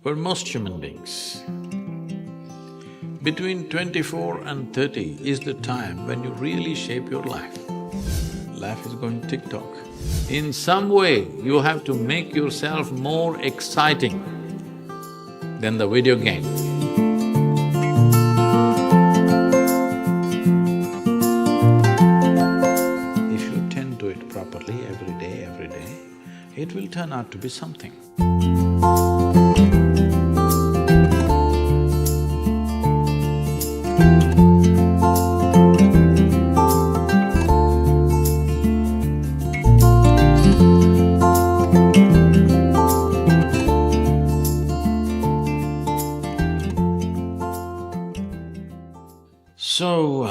For most human beings, between 24 and 30 is the time when you really shape your life. Life is going tick-tock. In some way, you have to make yourself more exciting than the video game. If you tend to it properly every day, it will turn out to be something. So,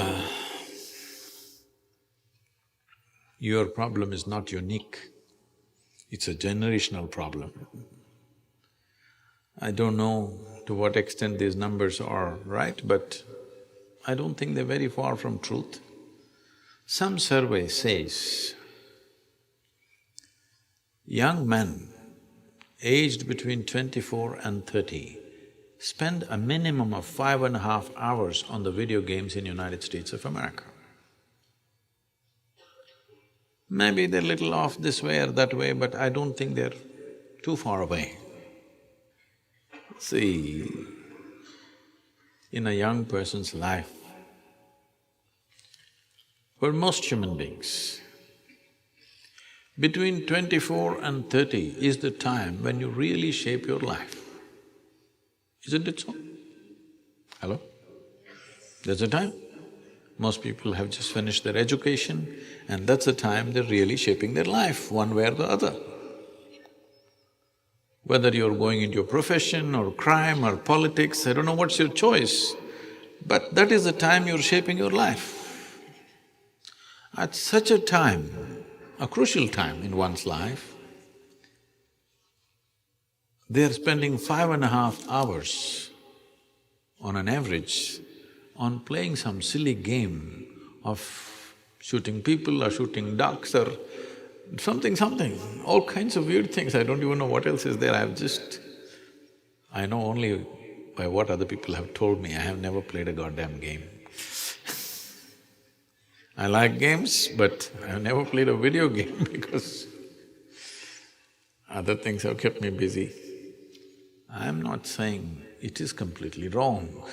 your problem is not unique, it's a generational problem. I don't know to what extent these numbers are right, but I don't think they're very far from truth. Some survey says, young men aged between 24 and 30 spend a minimum of 5.5 hours on the video games in United States of America. Maybe they're little off this way or that way, but I don't think they're too far away. See, in a young person's life, for most human beings, between 24 and 30 is the time when you really shape your life. Isn't it so? Hello? That's the time. Most people have just finished their education and that's the time they're really shaping their life, one way or the other. Whether you're going into your profession or crime or politics, I don't know what's your choice, but that is the time you're shaping your life. At such a time, a crucial time in one's life, they're spending 5.5 hours on an average on playing some silly game of shooting people or shooting ducks or something, all kinds of weird things. I don't even know what else is there. I know only by what other people have told me. I have never played a goddamn game. I like games, but I have never played a video game because other things have kept me busy. I'm not saying it is completely wrong.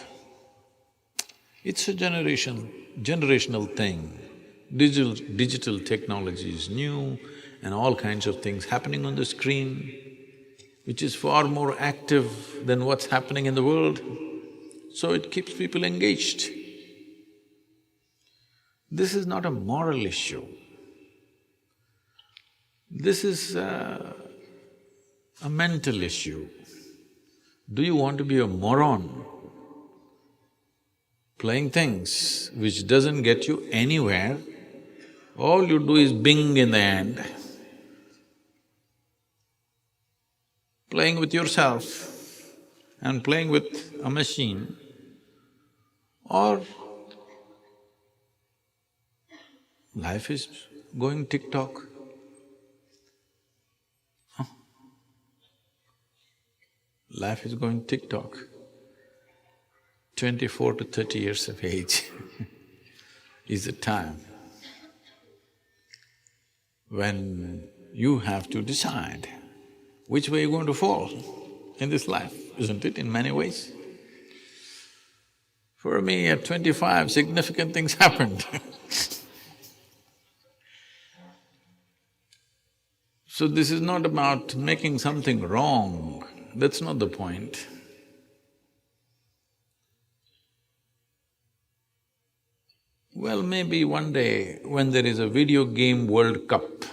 It's a generational thing. Digital technology is new and all kinds of things happening on the screen, which is far more active than what's happening in the world, so it keeps people engaged. This is not a moral issue. This is a mental issue. Do you want to be a moron playing things which doesn't get you anywhere? All you do is bing in the end. Playing with yourself and playing with a machine, or life is going tick-tock. Life is going tick-tock. 24 to 30 years of age is the time when you have to decide which way you're going to fall in this life, isn't it, in many ways? For me, at 25, significant things happened So this is not about making something wrong, that's not the point. Well, maybe one day when there is a video game World Cup,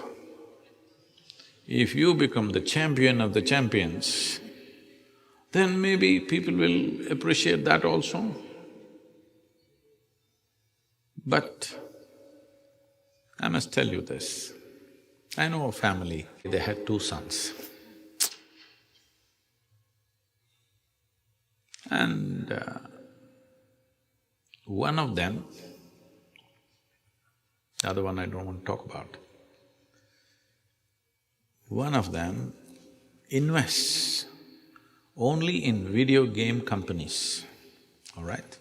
if you become the champion of the champions, then maybe people will appreciate that also. But I must tell you this, I know a family, they had 2 sons. And one of them, the other one I don't want to talk about, one of them invests only in video game companies, all right?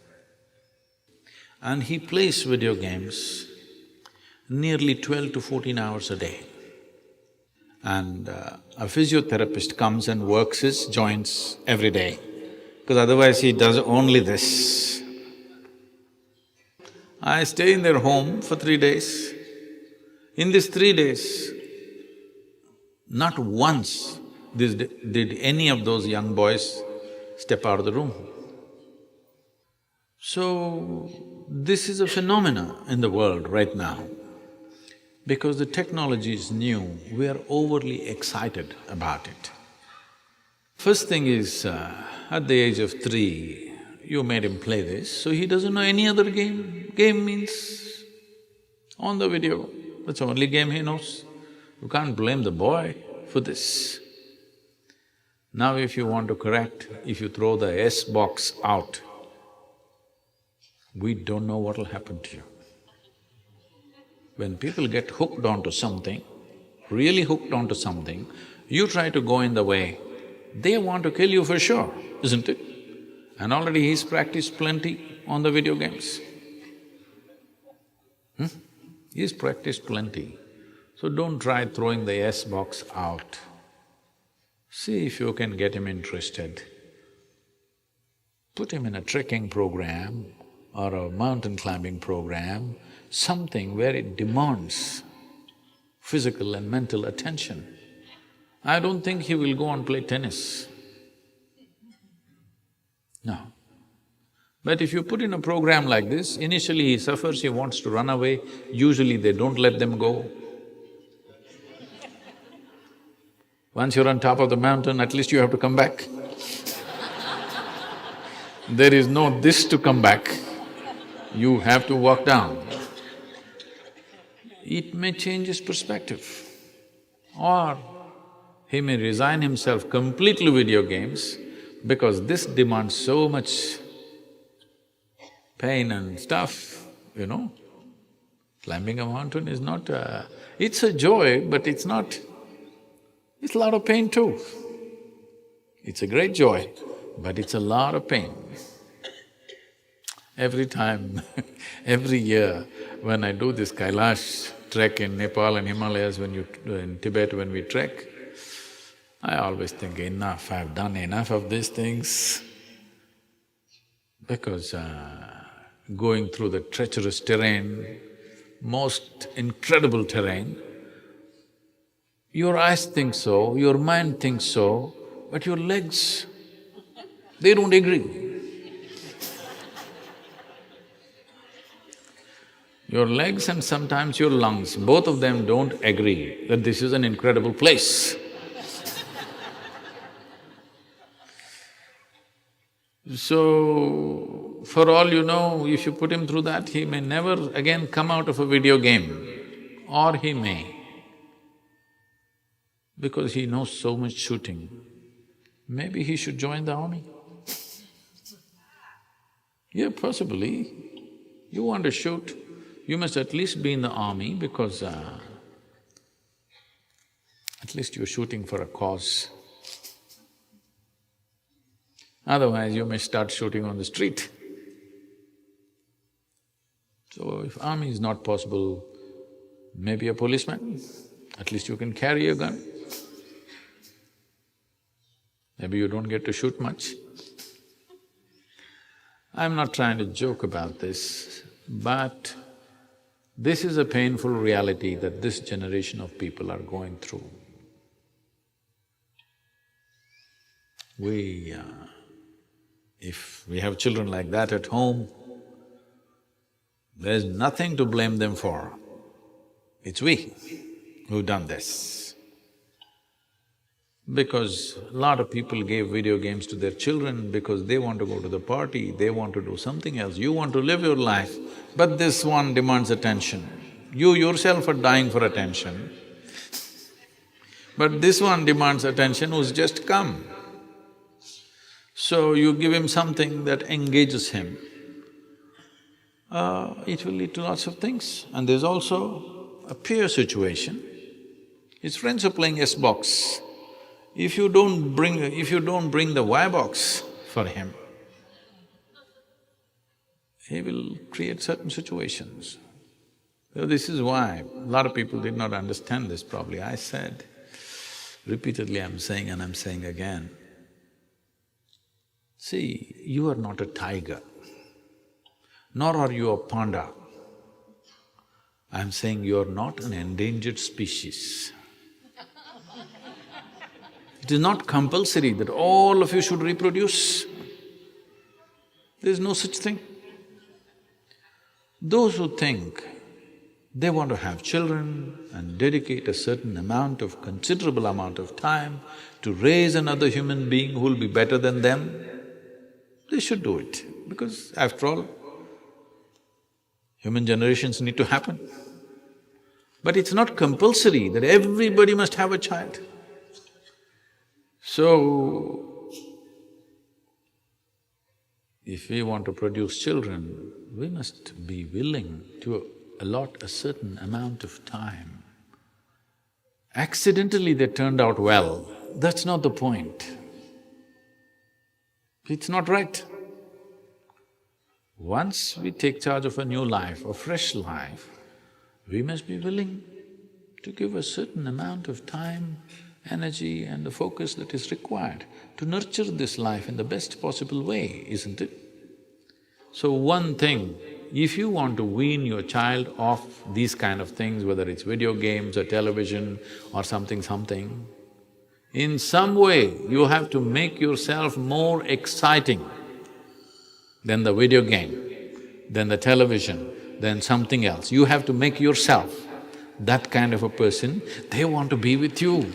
And he plays video games nearly 12 to 14 hours a day. And a physiotherapist comes and works his joints every day, because otherwise he does only this. I stay in their home for 3 days. In these 3 days, not once did any of those young boys step out of the room. So, this is a phenomena in the world right now. Because the technology is new, we are overly excited about it. First thing is, at the age of 3, you made him play this, so he doesn't know any other game. Game means on the video, that's the only game he knows. You can't blame the boy for this. Now if you want to correct, if you throw the S box out, we don't know what'll happen to you. When people get hooked onto something, really hooked onto something, you try to go in the way, they want to kill you for sure, isn't it? And already he's practiced plenty on the video games. He's practiced plenty. So don't try throwing the S box out. See if you can get him interested. Put him in a trekking program or a mountain climbing program, something where it demands physical and mental attention. I don't think he will go and play tennis. No. But if you put in a program like this, initially he suffers, he wants to run away, usually they don't let them go. Once you're on top of the mountain, at least you have to come back. There is no this to come back, you have to walk down. It may change his perspective, or he may resign himself completely to video games because this demands so much pain and stuff, you know. Climbing a mountain is not it's a joy, but it's not… it's a lot of pain too. It's a great joy, but it's a lot of pain. Every time, every year, when I do this Kailash trek in Nepal and Himalayas, in Tibet when we trek, I always think, enough, I've done enough of these things. Because going through the treacherous terrain, most incredible terrain, your eyes think so, your mind thinks so, but your legs, they don't agree. Your legs and sometimes your lungs, both of them don't agree that this is an incredible place. So, for all you know, if you put him through that, he may never again come out of a video game, or he may, because he knows so much shooting. Maybe he should join the army. Yeah, possibly. You want to shoot, you must at least be in the army because at least you're shooting for a cause. Otherwise, you may start shooting on the street. So, if army is not possible, maybe a policeman, at least you can carry a gun. Maybe you don't get to shoot much. I'm not trying to joke about this, but this is a painful reality that this generation of people are going through. If we have children like that at home, there's nothing to blame them for. It's we who've done this. Because a lot of people gave video games to their children because they want to go to the party, they want to do something else, you want to live your life, but this one demands attention. You yourself are dying for attention, but this one demands attention who's just come. So you give him something that engages him, it will lead to lots of things. And there's also a peer situation. His friends are playing S-box. If you don't bring the wire box for him, he will create certain situations. So this is why a lot of people did not understand this probably. I said, repeatedly I'm saying and I'm saying again, see, you are not a tiger, nor are you a panda. I'm saying you're not an endangered species. It is not compulsory that all of you should reproduce. There is no such thing. Those who think they want to have children and dedicate a certain amount of… considerable amount of time to raise another human being who will be better than them, they should do it, because after all, human generations need to happen. But it's not compulsory that everybody must have a child. So, if we want to produce children, we must be willing to allot a certain amount of time. Accidentally they turned out well, that's not the point. It's not right. Once we take charge of a new life, a fresh life, we must be willing to give a certain amount of time, energy and the focus that is required to nurture this life in the best possible way, isn't it? So one thing, if you want to wean your child off these kind of things, whether it's video games or television or something, in some way you have to make yourself more exciting than the video game, than the television, than something else. You have to make yourself that kind of a person, they want to be with you.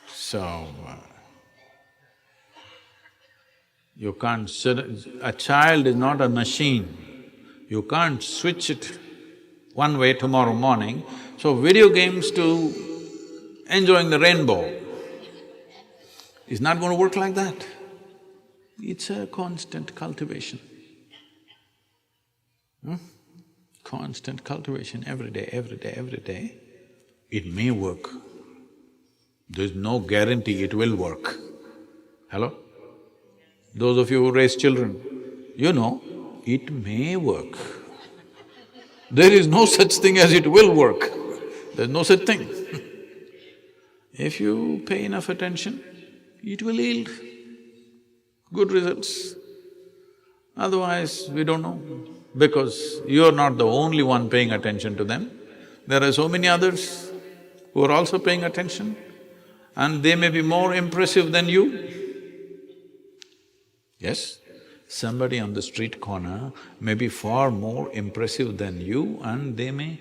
So, you can't… a child is not a machine. You can't switch it one way tomorrow morning. So video games to enjoying the rainbow, it's not going to work like that. It's a constant cultivation. Constant cultivation every day, every day, every day. It may work. There's no guarantee it will work. Hello? Those of you who raise children, you know, it may work. There is no such thing as it will work. There's no such thing. If you pay enough attention, it will yield good results. Otherwise, we don't know, because you're not the only one paying attention to them. There are so many others who are also paying attention, and they may be more impressive than you. Yes, somebody on the street corner may be far more impressive than you and they may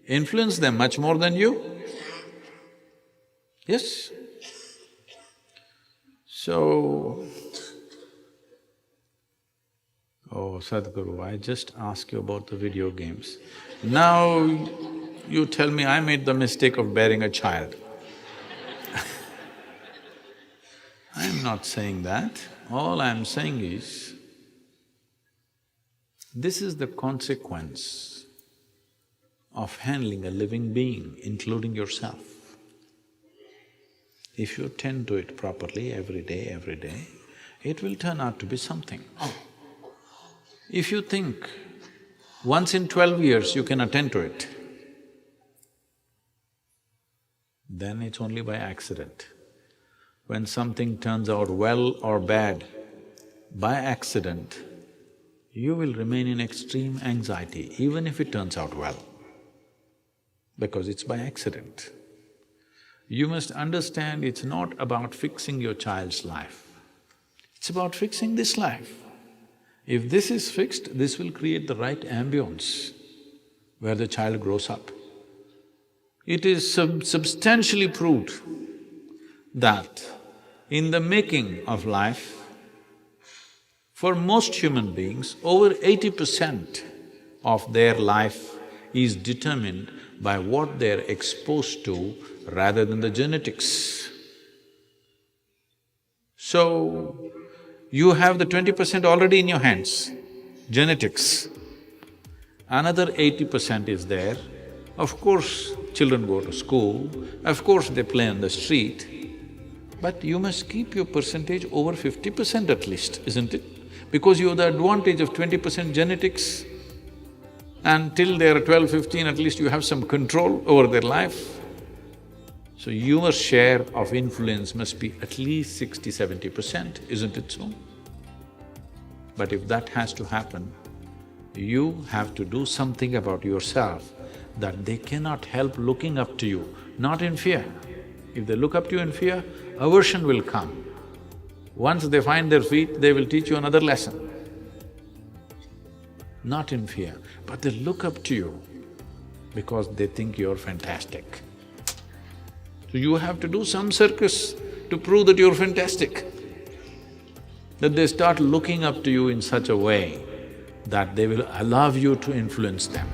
influence them much more than you. Yes. So, oh Sadhguru, I just asked you about the video games. Now you tell me I made the mistake of bearing a child. I'm not saying that. All I'm saying is, this is the consequence of handling a living being, including yourself. If you tend to it properly every day, it will turn out to be something. If you think once in 12 years you can attend to it, then it's only by accident. When something turns out well or bad, by accident, you will remain in extreme anxiety even if it turns out well, because it's by accident. You must understand it's not about fixing your child's life, it's about fixing this life. If this is fixed, this will create the right ambience where the child grows up. It is substantially proved that in the making of life, for most human beings, over 80% of their life is determined by what they're exposed to rather than the genetics. So, you have the 20% already in your hands, genetics. Another 80% is there. Of course, children go to school, of course they play on the street, but you must keep your percentage over 50% at least, isn't it? Because you have the advantage of 20% genetics, and till they're 12, 15, at least you have some control over their life. So your share of influence must be at least 60, 70%, isn't it so? But if that has to happen, you have to do something about yourself that they cannot help looking up to you, not in fear. If they look up to you in fear, aversion will come. Once they find their feet, they will teach you another lesson. Not in fear, but they look up to you because they think you're fantastic. So you have to do some circus to prove that you're fantastic, that they start looking up to you in such a way that they will allow you to influence them.